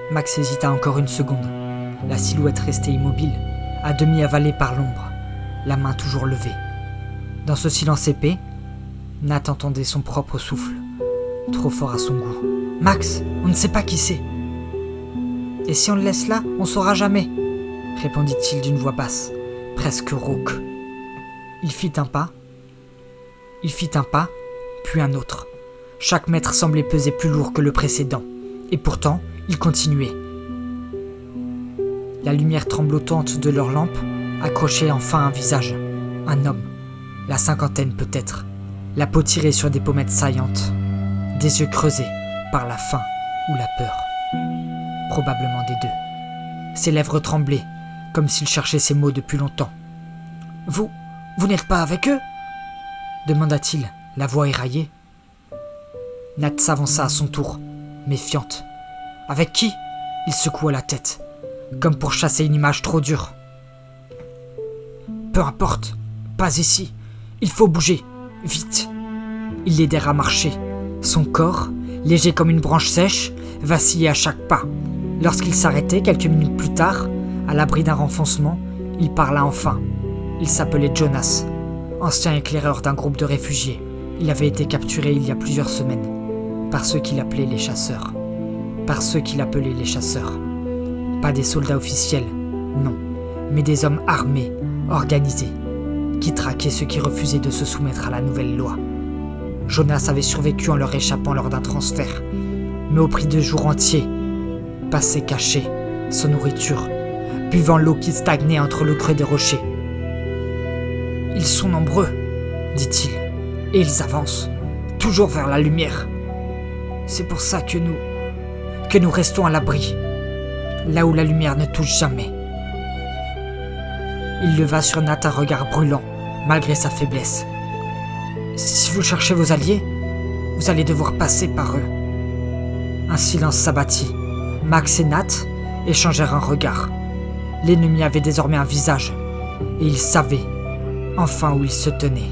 Max hésita encore une seconde. La silhouette restait immobile, à demi avalée par l'ombre, la main toujours levée. Dans ce silence épais, Nat entendait son propre souffle, trop fort à son goût. « Max, on ne sait pas qui c'est. »« Et si on le laisse là, on saura jamais » répondit-il d'une voix basse, presque rauque. Il fit un pas, puis un autre. Chaque mètre semblait peser plus lourd que le précédent, et pourtant, il continuait. La lumière tremblotante de leur lampe accrochait enfin un visage, un homme, la cinquantaine peut-être, la peau tirée sur des pommettes saillantes, des yeux creusés par la faim ou la peur, probablement des deux. Ses lèvres tremblaient, comme s'il cherchait ses mots depuis longtemps. « Vous n'êtes pas avec eux ?» demanda-t-il, la voix éraillée. Nat s'avança à son tour, méfiante. « Avec qui ?» Il secoua la tête, comme pour chasser une image trop dure. « Peu importe, pas ici. Il faut bouger, vite. » Il l'aidèrent à marcher. Son corps, léger comme une branche sèche, vacillait à chaque pas. Lorsqu'il s'arrêtait quelques minutes plus tard, à l'abri d'un renfoncement, il parla enfin. Il s'appelait Jonas, ancien éclaireur d'un groupe de réfugiés. Il avait été capturé il y a plusieurs semaines, par ceux qu'il appelait les chasseurs. Pas des soldats officiels, non, mais des hommes armés, organisés, qui traquaient ceux qui refusaient de se soumettre à la nouvelle loi. Jonas avait survécu en leur échappant lors d'un transfert, mais au prix de jours entiers, passé caché, sans nourriture, buvant l'eau qui stagnait entre le creux des rochers. « Ils sont nombreux, dit-il, et ils avancent, toujours vers la lumière. C'est pour ça que nous restons à l'abri, là où la lumière ne touche jamais. » Il leva sur Nat un regard brûlant, malgré sa faiblesse. « Si vous cherchez vos alliés, vous allez devoir passer par eux. » Un silence s'abattit. Max et Nat échangèrent un regard. L'ennemi avait désormais un visage, et ils savaient enfin où il se tenait.